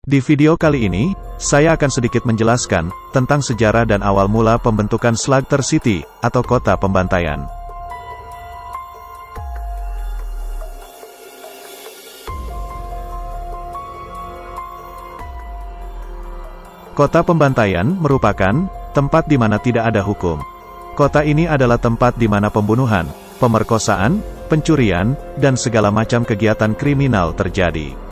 Di video kali ini, saya akan sedikit menjelaskan tentang sejarah dan awal mula pembentukan Slugter City, atau kota pembantaian. Kota pembantaian merupakan tempat di mana tidak ada hukum. Kota ini adalah tempat di mana pembunuhan, pemerkosaan, pencurian, dan segala macam kegiatan kriminal terjadi.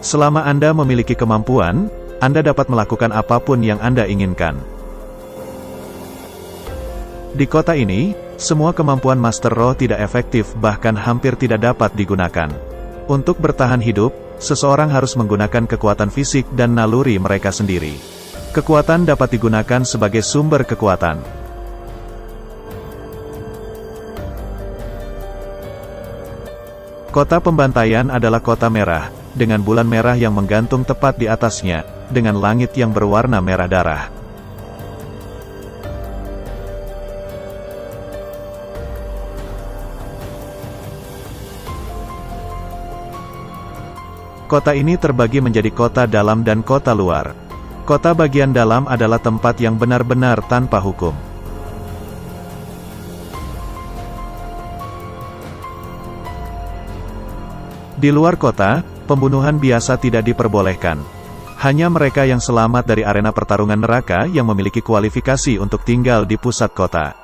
Selama Anda memiliki kemampuan, Anda dapat melakukan apapun yang Anda inginkan. Di kota ini, semua kemampuan Master Roh tidak efektif bahkan hampir tidak dapat digunakan. Untuk bertahan hidup, seseorang harus menggunakan kekuatan fisik dan naluri mereka sendiri. Kekuatan dapat digunakan sebagai sumber kekuatan. Kota pembantaian adalah kota merah, dengan bulan merah yang menggantung tepat di atasnya, dengan langit yang berwarna merah darah. Kota ini terbagi menjadi kota dalam dan kota luar. Kota bagian dalam adalah tempat yang benar-benar tanpa hukum. Di luar kota, pembunuhan biasa tidak diperbolehkan. Hanya mereka yang selamat dari arena pertarungan neraka yang memiliki kualifikasi untuk tinggal di pusat kota.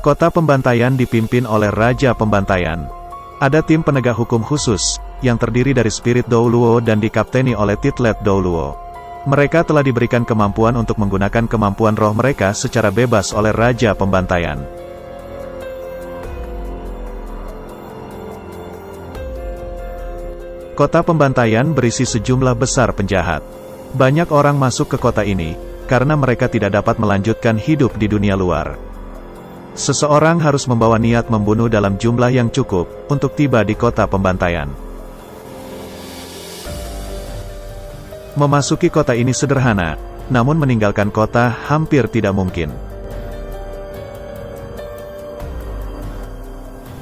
Kota pembantaian dipimpin oleh Raja Pembantaian. Ada tim penegak hukum khusus, yang terdiri dari Spirit Douluo dan dikapteni oleh Titlet Douluo. Mereka telah diberikan kemampuan untuk menggunakan kemampuan roh mereka secara bebas oleh Raja Pembantaian. Kota pembantaian berisi sejumlah besar penjahat. Banyak orang masuk ke kota ini, karena mereka tidak dapat melanjutkan hidup di dunia luar. Seseorang harus membawa niat membunuh dalam jumlah yang cukup, untuk tiba di kota pembantaian. Memasuki kota ini sederhana, namun meninggalkan kota hampir tidak mungkin.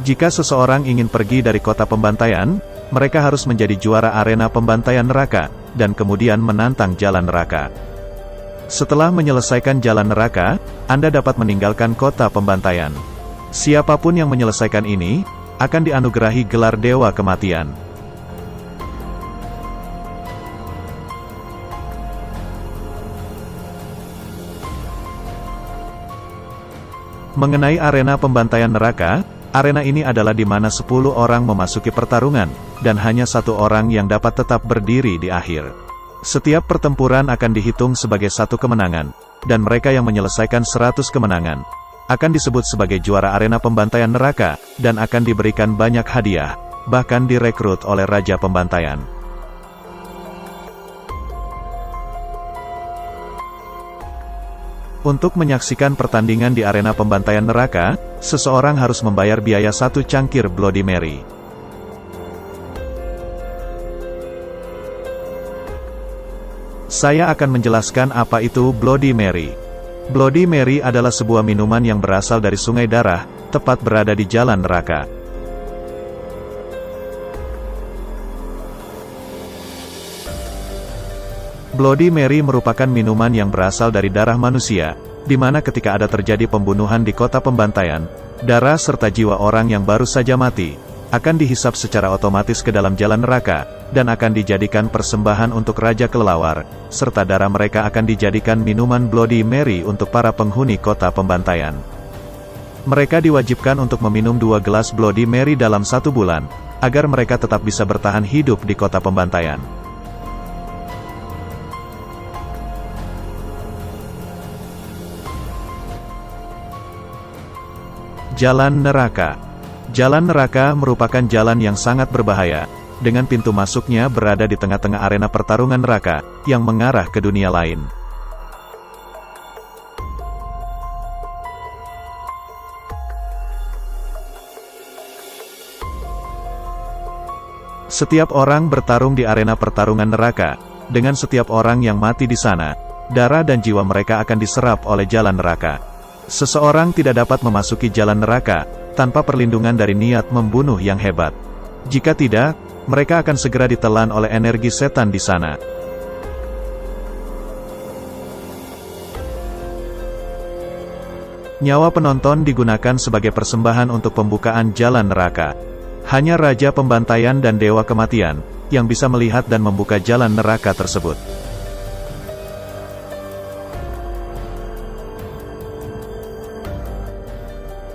Jika seseorang ingin pergi dari kota pembantaian, mereka harus menjadi juara arena pembantaian neraka, dan kemudian menantang jalan neraka. Setelah menyelesaikan jalan neraka, Anda dapat meninggalkan kota pembantaian. Siapapun yang menyelesaikan ini, akan dianugerahi gelar Dewa Kematian. Mengenai arena pembantaian neraka, arena ini adalah di mana 10 orang memasuki pertarungan, dan hanya 1 orang yang dapat tetap berdiri di akhir. Setiap pertempuran akan dihitung sebagai 1 kemenangan, dan mereka yang menyelesaikan 100 kemenangan, akan disebut sebagai juara arena pembantaian neraka, dan akan diberikan banyak hadiah, bahkan direkrut oleh Raja Pembantaian. Untuk menyaksikan pertandingan di arena pembantaian neraka, seseorang harus membayar biaya 1 cangkir Bloody Mary. Saya akan menjelaskan apa itu Bloody Mary. Bloody Mary adalah sebuah minuman yang berasal dari sungai darah, tepat berada di jalan neraka. Bloody Mary merupakan minuman yang berasal dari darah manusia, di mana ketika ada terjadi pembunuhan di kota pembantaian, darah serta jiwa orang yang baru saja mati, akan dihisap secara otomatis ke dalam jalan neraka, dan akan dijadikan persembahan untuk Raja Kelelawar, serta darah mereka akan dijadikan minuman Bloody Mary untuk para penghuni kota pembantaian. Mereka diwajibkan untuk meminum 2 gelas Bloody Mary dalam 1 bulan, agar mereka tetap bisa bertahan hidup di kota pembantaian. Jalan neraka. Jalan neraka merupakan jalan yang sangat berbahaya, dengan pintu masuknya berada di tengah-tengah arena pertarungan neraka, yang mengarah ke dunia lain. Setiap orang bertarung di arena pertarungan neraka, dengan setiap orang yang mati di sana, darah dan jiwa mereka akan diserap oleh jalan neraka. Seseorang tidak dapat memasuki jalan neraka, tanpa perlindungan dari niat membunuh yang hebat. Jika tidak, mereka akan segera ditelan oleh energi setan di sana. Nyawa penonton digunakan sebagai persembahan untuk pembukaan jalan neraka. Hanya Raja Pembantaian dan Dewa Kematian yang bisa melihat dan membuka jalan neraka tersebut.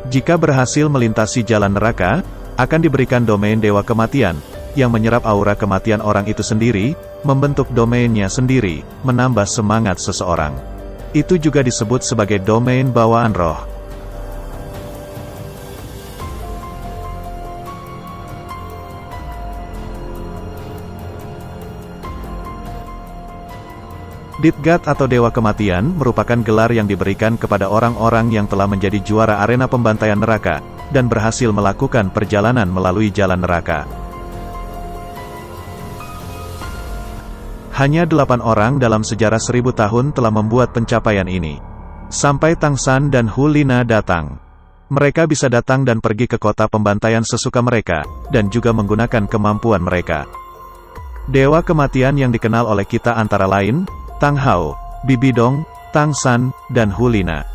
Jika berhasil melintasi jalan neraka, akan diberikan domain Dewa Kematian, yang menyerap aura kematian orang itu sendiri, membentuk domainnya sendiri, menambah semangat seseorang. Itu juga disebut sebagai domain bawaan roh. Ditgat atau Dewa Kematian merupakan gelar yang diberikan kepada orang-orang yang telah menjadi juara arena pembantaian neraka, dan berhasil melakukan perjalanan melalui jalan neraka. Hanya 8 orang dalam sejarah 1000 tahun telah membuat pencapaian ini. Sampai Tang San dan Hu Lina datang. Mereka bisa datang dan pergi ke kota pembantaian sesuka mereka, dan juga menggunakan kemampuan mereka. Dewa Kematian yang dikenal oleh kita antara lain, Tang Hao, Bibi Dong, Tang San, dan Hu Lina.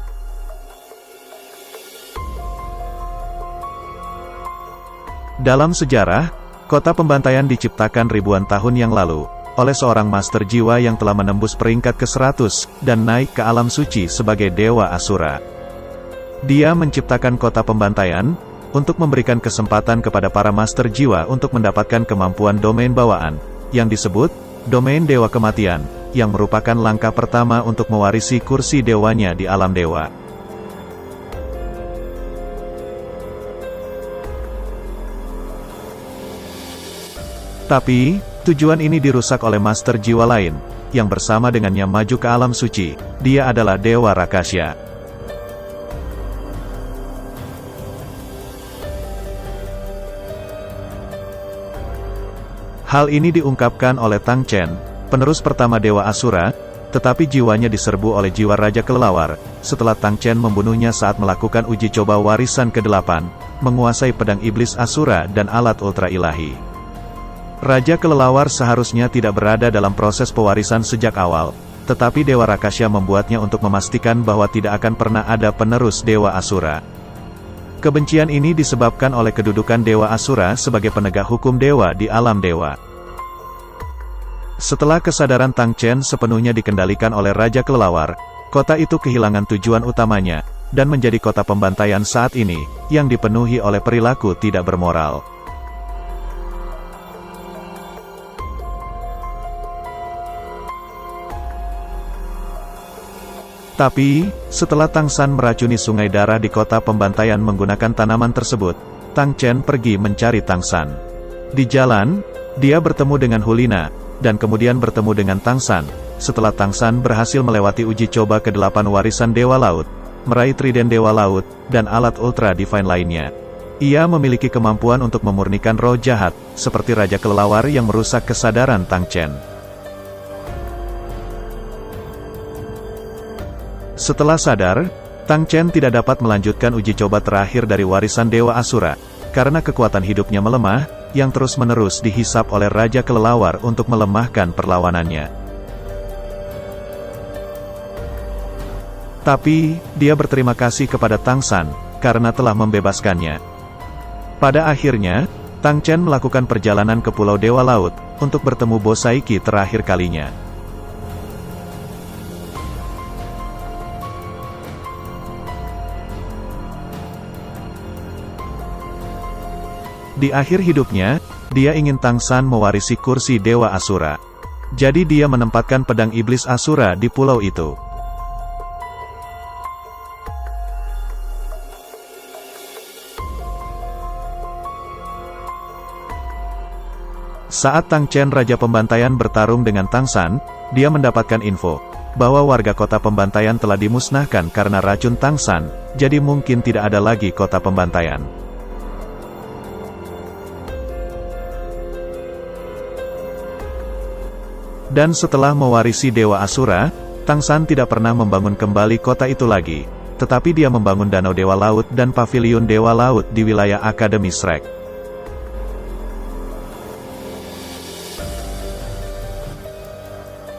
Dalam sejarah, kota pembantaian diciptakan ribuan tahun yang lalu, oleh seorang master jiwa yang telah menembus peringkat ke-100, dan naik ke alam suci sebagai Dewa Asura. Dia menciptakan kota pembantaian, untuk memberikan kesempatan kepada para master jiwa untuk mendapatkan kemampuan domain bawaan, yang disebut, domain Dewa Kematian, yang merupakan langkah pertama untuk mewarisi kursi dewanya di alam dewa. Tapi, tujuan ini dirusak oleh master jiwa lain, yang bersama dengannya maju ke alam suci. Dia adalah Dewa Rakasya. Hal ini diungkapkan oleh Tang Chen, penerus pertama Dewa Asura, tetapi jiwanya diserbu oleh jiwa Raja Kelelawar, setelah Tang Chen membunuhnya saat melakukan uji coba warisan ke-8, menguasai pedang iblis Asura dan alat ultra ilahi. Raja Kelelawar seharusnya tidak berada dalam proses pewarisan sejak awal, tetapi Dewa Rakasya membuatnya untuk memastikan bahwa tidak akan pernah ada penerus Dewa Asura. Kebencian ini disebabkan oleh kedudukan Dewa Asura sebagai penegak hukum dewa di alam dewa. Setelah kesadaran Tang Chen sepenuhnya dikendalikan oleh Raja Kelelawar, kota itu kehilangan tujuan utamanya, dan menjadi kota pembantaian saat ini, yang dipenuhi oleh perilaku tidak bermoral. Tapi, setelah Tang San meracuni sungai darah di kota pembantaian menggunakan tanaman tersebut, Tang Chen pergi mencari Tang San. Di jalan, dia bertemu dengan Hu Lina, dan kemudian bertemu dengan Tang San. Setelah Tang San berhasil melewati uji coba ke-8 warisan Dewa Laut, meraih Trident Dewa Laut, dan alat Ultra Divine lainnya. Ia memiliki kemampuan untuk memurnikan roh jahat, seperti Raja Kelelawar yang merusak kesadaran Tang Chen. Setelah sadar, Tang Chen tidak dapat melanjutkan uji coba terakhir dari warisan Dewa Asura, karena kekuatan hidupnya melemah, yang terus-menerus dihisap oleh Raja Kelelawar untuk melemahkan perlawanannya. Tapi, dia berterima kasih kepada Tang San, karena telah membebaskannya. Pada akhirnya, Tang Chen melakukan perjalanan ke Pulau Dewa Laut, untuk bertemu Bosaiki terakhir kalinya. Di akhir hidupnya, dia ingin Tang San mewarisi kursi Dewa Asura. Jadi dia menempatkan pedang iblis Asura di pulau itu. Saat Tang Chen Raja Pembantaian bertarung dengan Tang San, dia mendapatkan info bahwa warga kota pembantaian telah dimusnahkan karena racun Tang San, jadi mungkin tidak ada lagi kota pembantaian. Dan setelah mewarisi Dewa Asura, Tang San tidak pernah membangun kembali kota itu lagi, tetapi dia membangun Danau Dewa Laut dan Paviliun Dewa Laut di wilayah Akademi Shrek.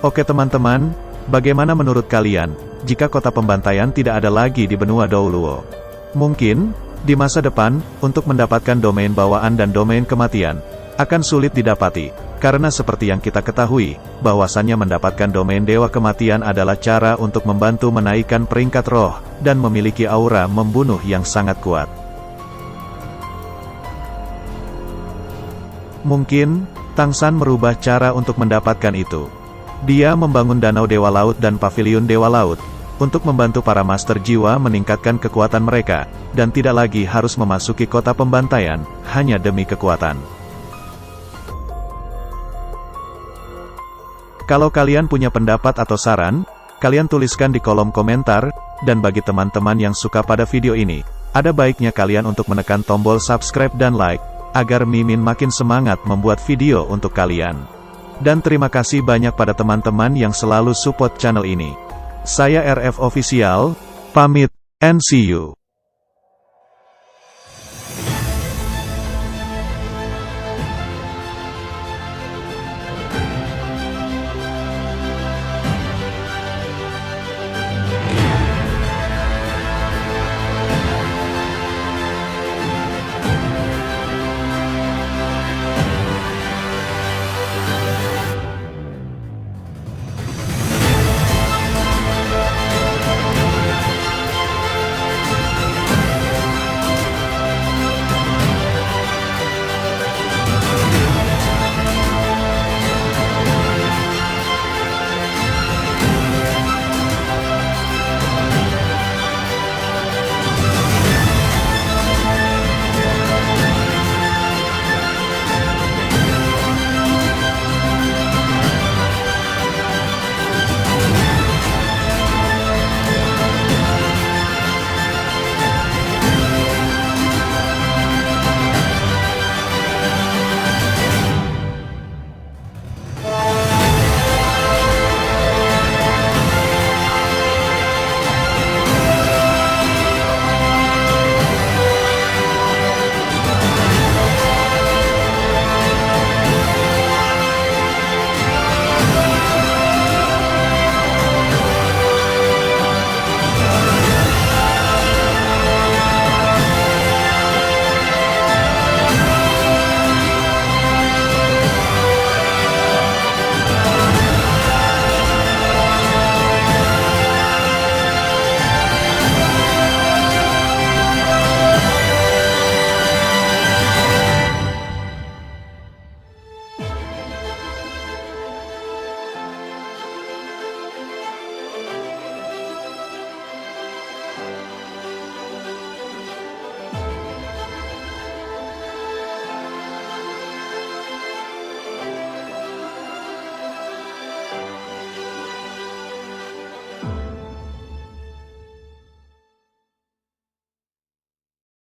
Oke teman-teman, bagaimana menurut kalian, jika kota pembantaian tidak ada lagi di benua Douluo? Mungkin, di masa depan, untuk mendapatkan domain bawaan dan domain kematian, akan sulit didapati, karena seperti yang kita ketahui, bahwasannya mendapatkan domain dewa kematian adalah cara untuk membantu menaikkan peringkat roh, dan memiliki aura membunuh yang sangat kuat. Mungkin, Tang San merubah cara untuk mendapatkan itu. Dia membangun danau Dewa Laut dan paviliun Dewa Laut, untuk membantu para master jiwa meningkatkan kekuatan mereka, dan tidak lagi harus memasuki kota pembantaian, hanya demi kekuatan. Kalau kalian punya pendapat atau saran, kalian tuliskan di kolom komentar, dan bagi teman-teman yang suka pada video ini, ada baiknya kalian untuk menekan tombol subscribe dan like, agar Mimin makin semangat membuat video untuk kalian. Dan terima kasih banyak pada teman-teman yang selalu support channel ini. Saya RF Official, pamit, and see you.